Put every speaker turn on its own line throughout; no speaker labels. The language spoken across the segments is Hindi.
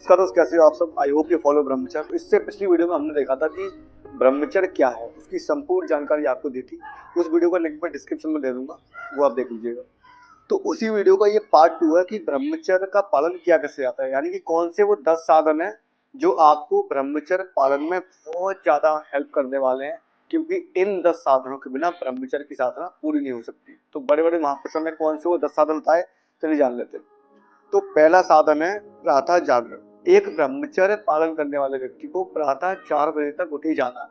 नमस्कार दोस्त, कैसे हो आप सब। आई होप यू फॉलो ब्रह्मचर्य। इससे पिछली वीडियो में हमने देखा था कि ब्रह्मचर्य क्या है, उसकी संपूर्ण जानकारी आपको दी थी। उस वीडियो का लिंक मैं डिस्क्रिप्शन में दे दूंगा, वो आप देख लीजिएगा। तो उसी वीडियो का ये पार्ट 2 है कि ब्रह्मचर्य का पालन किया कैसे जाता है, यानी कि कौन से वो 10 साधन है जो आपको ब्रह्मचर्य पालन में बहुत ज्यादा हेल्प करने वाले हैं, क्योंकि इन 10 साधनों के बिना ब्रह्मचर्य की साधना पूरी नहीं हो सकती। तो बड़े बड़े महापुरुषों ने कौन से वो 10 साधन बताए, चलिए जान लेते हैं। तो पहला साधन है प्रातः जागरण। एक ब्रह्मचर्य पालन करने वाले व्यक्ति को प्रातः 4 बजे तक उठ ही जाना है।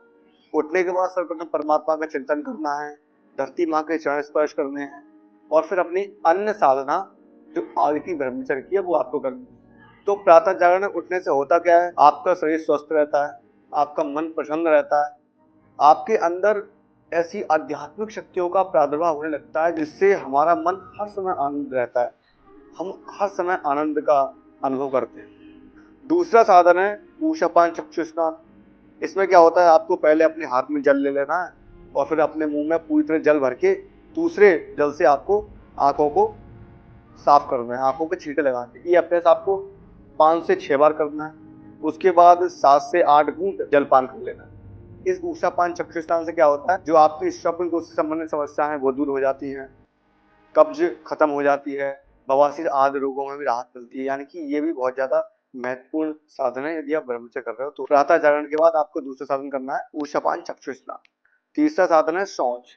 उठने के बाद सर्वप्रथम परमात्मा का चिंतन करना है, धरती माँ के चरण स्पर्श करने हैं, और फिर अपनी अन्य साधना जो आगे की ब्रह्मचर्य की है वो आपको करनी है। तो प्रातः जागरण उठने से होता क्या है, आपका शरीर स्वस्थ रहता है, आपका मन प्रसन्न रहता है, आपके अंदर ऐसी आध्यात्मिक शक्तियों का प्रादुर्भाव होने लगता है जिससे हमारा मन हर समय आनंद रहता है, हम हर समय आनंद का अनुभव करते हैं। दूसरा साधन है ऊषापान चक्षु स्नान। इसमें क्या होता है, आपको पहले अपने हाथ में जल ले लेना है और फिर अपने मुंह में पूरी तरह जल भर के दूसरे जल से आपको आंखों को साफ करना है, आंखों पे छींटे लगाने। ये अभ्यास आपको 5 से 6 बार करना है। उसके बाद 7 से 8 घूंट जलपान कर लेना है। इस ऊषापान चक्षु स्नान से क्या होता है, जो आपकी श्वसन कोश से संबंधित समस्या है वो दूर हो जाती है, कब्ज खत्म हो जाती है, बवासीर आदि रोगों में भी राहत मिलती है। यानी कि ये भी बहुत ज्यादा महत्वपूर्ण साधन है यदि आप ब्रह्मचर्य कर रहे हो। तो प्रातः जागरण के बाद आपको दूसरा साधन करना है ऊषापान चक्षु स्नान। तीसरा साधन है शौच।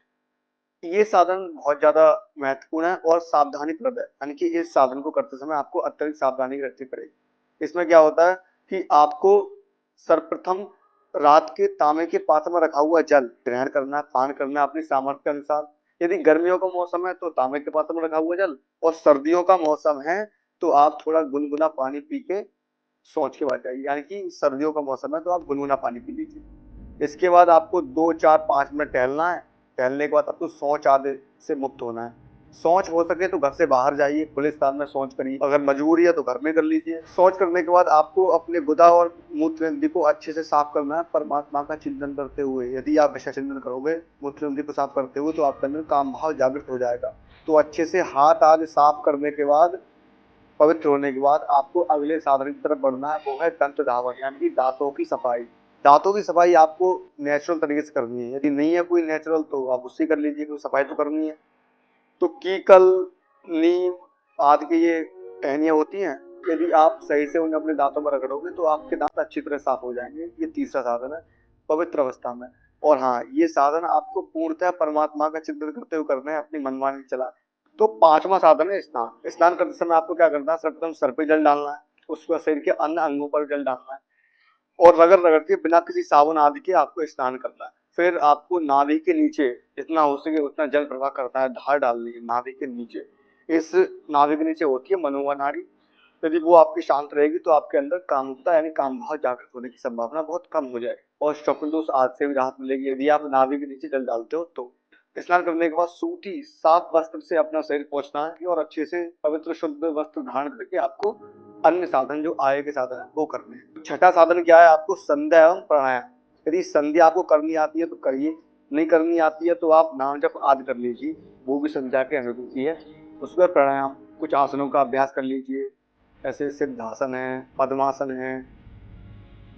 ये साधन बहुत ज्यादा महत्वपूर्ण है और सावधानीप्रद है, यानी कि इस साधन को करते समय आपको अत्यधिक सावधानी रखनी पड़ेगी। इसमें क्या होता है कि आपको सर्वप्रथम रात के तांबे के पात्र में रखा हुआ जल ग्रहण करना है, पान करना है अपनी सामर्थ्य के अनुसार। यदि गर्मियों का मौसम है तो तांबे के पात्र में रखा हुआ जल, और सर्दियों का मौसम है तो आप थोड़ा गुनगुना पानी पी के सोच के बैठ जाइए। यानी कि सर्दियों का मौसम है तो आप गुनगुना पानी पी लीजिए। इसके बाद आपको 2 4 5 मिनट टहलना है। टहलने के बाद आपको शौच आदि से मुक्त होना है। शौच हो सके तो घर से बाहर जाइए, खुले स्थान में शौच करिए, अगर मजबूरी है तो घर में कर लीजिए। शौच करने के बाद आपको अपने गुदा और मूत्र नदी को अच्छे से साफ करना है, परमात्मा का चिंतन करते हुए। यदि आप ऐसा चिंतन करोगे मूत्र नदी को साफ करते हुए तो आपके अंदर काम भाव जागृत हो जाएगा। तो अच्छे से हाथ आदि साफ करने के बाद, पवित्र होने के बाद आपको अगले साधन की तरफ बढ़ना है, वो है दंत धावन, यानी कि दांतों की सफाई। दांतों की सफाई आपको नेचुरल तरीके से करनी है। यदि नहीं है कोई नेचुरल तो आप उससे कर लीजिए, क्योंकि सफाई तो करनी है। तो कीकल, नीम आदि की ये टहनियाँ होती हैं, यदि आप सही से उन्हें अपने दांतों में रगड़ोगे तो आपके दांत अच्छी तरह साफ हो जाएंगे। ये तीसरा साधन है पवित्र अवस्था में। और हाँ, ये साधन आपको पूर्णतः परमात्मा का चिंतन करते हुए करना है, अपनी मनमानी चला। तो पांचवा साधन है स्नान। स्नान करते समय आपको क्या करना है, सर्वप्रथम सर पे जल डालना है, उसके बाद शरीर के अन्य अंगों पर जल डालना है, और रगड़ रगड़ के बिना किसी साबुन आदि के आपको स्नान करना है। फिर आपको नाभि के नीचे जितना हो सके उतना जल प्रवाह करना है, धार डालनी है नाभि के नीचे। इस नाभि के नीचे होती है मनोवा नाड़ी। यदि वो आपकी शांत रहेगी तो आपके अंदर कामुकता यानी काम भाव जागृत होने की संभावना बहुत कम हो जाएगी, और स्वप्न दोष आदि से भी राहत मिलेगी यदि आप नाभि के नीचे जल डालते हो तो। स्नान करने के बाद सूती साफ वस्त्र से अपना शरीर पोंछना है, और अच्छे से पवित्र शुद्ध वस्त्र धारण करके आपको अन्य साधन जो आय के साधन है वो करने हैं। छठा साधन क्या है, आपको संध्या एवं प्राणायाम। यदि संध्या आपको करनी आती है तो करिए, नहीं करनी आती है तो आप नाम जप आदि कर लीजिए, वो भी संध्या के अनुरूपी है। उसके बाद प्राणायाम, कुछ आसनों का अभ्यास कर लीजिए, ऐसे सिद्धासन है, पद्मासन है,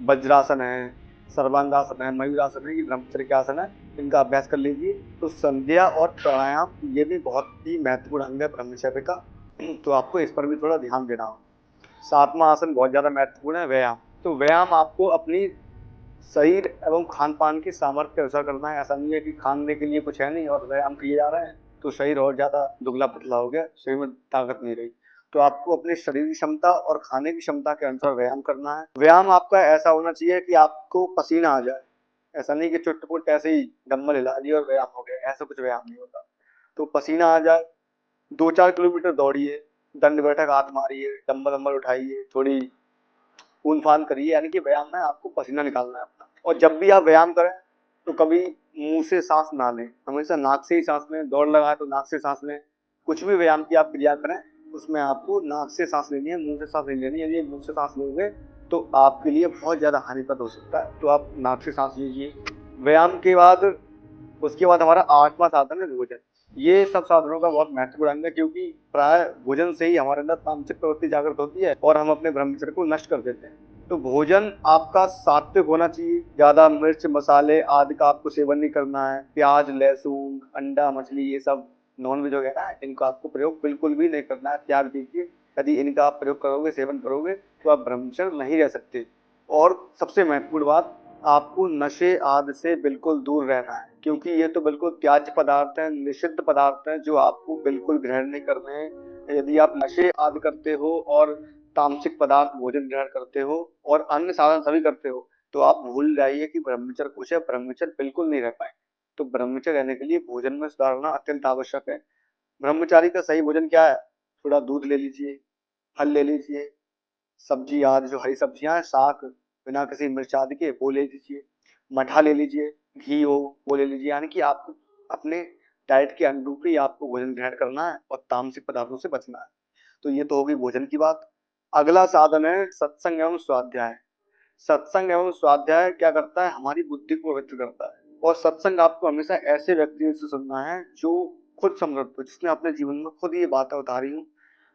वज्रासन है, सर्वांगासन है, मयूरासन है, ये ब्रह्मचर्य के आसन है, इनका अभ्यास कर लीजिए। तो संध्या और प्राणायाम ये भी बहुत ही महत्वपूर्ण अंग है ब्रह्मचर्य का, तो आपको इस पर भी थोड़ा ध्यान देना हो। सातवां आसन बहुत ज्यादा महत्वपूर्ण है, व्यायाम। तो व्यायाम आपको अपनी शरीर एवं खान पान की सामर्थ्य के अनुसार करना है। ऐसा नहीं है कि खाने के लिए कुछ है नहीं और व्यायाम किए जा रहे हैं तो शरीर और ज्यादा दुबला पतला हो गया, शरीर में ताकत नहीं रही। तो आपको अपनी शरीर की क्षमता और खाने की क्षमता के अनुसार व्यायाम करना है। व्यायाम आपका ऐसा होना चाहिए कि आपको पसीना आ जाए, ऐसा नहीं कि चुटपुट ऐसे ही डम्बल हिला दिए और व्यायाम हो गया, ऐसा कुछ व्यायाम नहीं होता। तो पसीना आ जाए, 2 4 किलोमीटर दौड़िए, दंड बैठक हाथ मारिए, डम्बल वम्बल उठाइए, थोड़ी खून फान करिए, यानी कि व्यायाम में आपको पसीना निकालना है अपना। और जब भी आप व्यायाम करें तो कभी मुंह से सांस ना लें, हमेशा नाक से ही सांस लें। दौड़ लगाए तो नाक से सांस लें। कुछ भी व्यायाम की आप क्रिया करें उसमें आपको नाक से सांस लेनी है, मुंह से सांस नहीं लेनी है। यदि मुंह से सांस लोगे तो आपके लिए बहुत ज्यादा हानिप्रद हो सकता है, तो आप नाक से सांस लीजिए व्यायाम के बाद। उसके बाद हमारा 8वां साधन है भोजन। ये सब साधनों का बहुत महत्वपूर्ण अंग है, क्योंकि प्राय भोजन से ही हमारे अंदर तामसिक प्रवृत्ति जागृत होती है और हम अपने ब्रह्मचर्य को नष्ट कर देते हैं। तो भोजन आपका सात्विक होना चाहिए, ज्यादा मिर्च मसाले आदि का आपको सेवन नहीं करना है। प्याज लहसुन अंडा मछली ये सब नॉन वेज वगैरह है, इनका आपको प्रयोग बिल्कुल भी नहीं करना है, त्याग दीजिए। यदि इनका आप प्रयोग करोगे सेवन करोगे तो आप ब्रह्मचर्य नहीं रह सकते। और सबसे महत्वपूर्ण बात, आपको नशे आदि से बिल्कुल दूर रहना है, क्योंकि ये तो बिल्कुल त्याज्य पदार्थ हैं, निषिद्ध पदार्थ हैं जो आपको बिल्कुल ग्रहण नहीं करने हैं। यदि आप नशे आदि करते हो और तामसिक पदार्थ भोजन ग्रहण करते हो और अन्य साधन सभी करते हो, तो आप भूल जाइए कि ब्रह्मचर्य कुछ है, ब्रह्मचर्य बिल्कुल नहीं रह पाए। तो ब्रह्मचर्य रहने के लिए भोजन में सुधारना अत्यंत आवश्यक है। ब्रह्मचारी का सही भोजन क्या है? थोड़ा दूध ले लीजिए, फल ले लीजिए, सब्जी आदि जो हरी सब्जियां हैं, साग बिना किसी मिर्च आदि के वो ले लीजिए, मठा ले लीजिए, घी हो वो ले लीजिए। यानी कि आपको अपने डाइट के अनुरूप ही आपको भोजन ग्रहण करना है और तामसिक पदार्थों से बचना है। तो ये तो होगी भोजन की बात। अगला साधन है सत्संग एवं स्वाध्याय। सत्संग एवं स्वाध्याय क्या करता है? हमारी बुद्धि को पवित्र करता है। और सत्संग आपको हमेशा ऐसे व्यक्ति से सुनना है जो खुद समृद्ध हो, जिसने अपने जीवन में खुद ये बातें उतारी हूँ।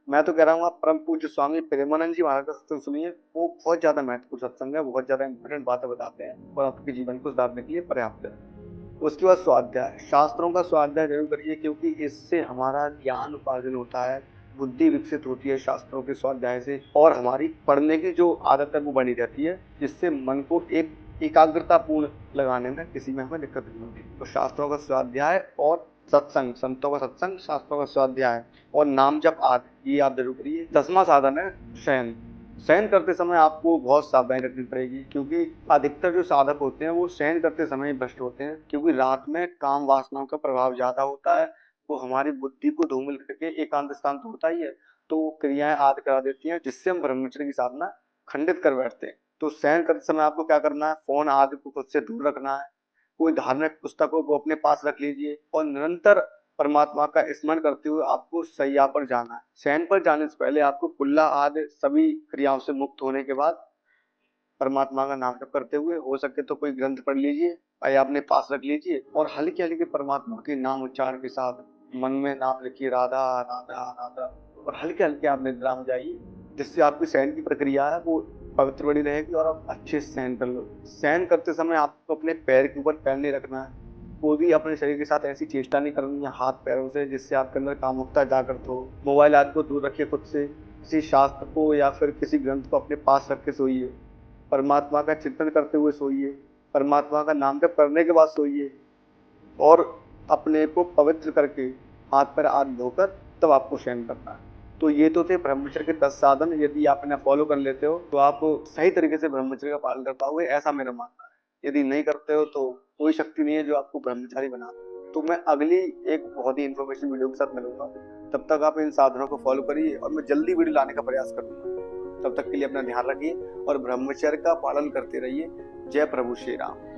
मैं तो कह रहा हूँ आप परम पूज्य स्वामी प्रेमानंद जी महाराज का सत्संग सुनिए, वो बहुत ज्यादा महत्वपूर्ण सत्संग है, बहुत ज्यादा इंपॉर्टेंट बातें बताते हैं और आपके जीवन को सुधारने के लिए पर्याप्त है। उसके बाद स्वाध्याय, शास्त्रों का स्वाध्याय जरूर करिए, क्योंकि इससे हमारा ज्ञान उपार्जन होता है, बुद्धि विकसित होती है शास्त्रों के स्वाध्याय से, और हमारी पढ़ने की जो आदत है वो बनी रहती है, जिससे मन को एक एकाग्रता पूर्ण लगाने में किसी में हमें दिक्कत नहीं होती। तो शास्त्रों का स्वाध्याय और सत्संग, संतों का सत्संग, शास्त्रों का स्वाध्याय और नाम जप आदि, ये आप जरूर करिए। 10वां साधन है शयन। शयन करते समय आपको बहुत सावधानी रखनी पड़ेगी, क्योंकि अधिकतर जो साधक होते हैं वो शयन करते समय ही भ्रष्ट होते हैं, क्योंकि रात में काम वासनाओं का प्रभाव ज्यादा होता है। वो हमारी बुद्धि को धूमिल करके एकांत स्थान तो होता ही है, तो वो क्रियाएं आदि करा देती हैं, जिससे हम ब्रह्मचर्य की साधना खंडित कर बैठते हैं। तो शयन करते समय आपको क्या करना है? फोन आदि को खुद से दूर रखना है। कोई धार्मिक पुस्तक हो वो अपने पास रख लीजिए और निरंतर परमात्मा का स्मरण करते हुए आपको शैया पर जाना है। शयन पर जाने से पहले आपको कुल्ला आदि सभी क्रियाओं से मुक्त होने के बाद परमात्मा का नाम जप करते हुए, हो सके तो कोई ग्रंथ पढ़ लीजिए या अपने पास रख लीजिए और हल्के हल्के परमात्मा के नाम उच्चारण के साथ मन में नाम लिखिए, राधा राधा राधा, और हल्के हल्के आप निद्रा में जाइए, जिससे आपकी शयन की प्रक्रिया है वो पवित्र बनी रहेगी और आप अच्छे से शयन कर लो। शयन करते समय आपको अपने पैर के ऊपर पैर नहीं रखना है, कोई भी अपने शरीर के साथ ऐसी चेष्टा नहीं करनी है हाथ पैरों से जिससे आपके अंदर कामुकता जागृत हो। मोबाइल आदि को दूर रखिए खुद से, किसी शास्त्र को या फिर किसी ग्रंथ को अपने पास रख के सोइए, परमात्मा का चिंतन करते हुए सोइए, परमात्मा का नाम जप करने के बाद सोइए और अपने को पवित्र करके हाथ पैर हाथ धोकर तब आपको शयन करना है। तो ये तो थे ब्रह्मचर्य के 10 साधन। यदि आप इन्हें फॉलो कर लेते हो तो आप सही तरीके से ब्रह्मचर्य का पालन कर पाओगे, ऐसा मेरा मानना है। यदि नहीं करते हो तो कोई शक्ति नहीं है जो आपको ब्रह्मचारी बना दे। तो मैं अगली एक बहुत ही इन्फॉर्मेशन वीडियो के साथ मिलूंगा, तब तक आप इन साधनों को फॉलो करिए और मैं जल्दी वीडियो लाने का प्रयास करूंगा। तब तक के लिए अपना ध्यान रखिए और ब्रह्मचर्य का पालन करते रहिए। जय प्रभु श्री राम।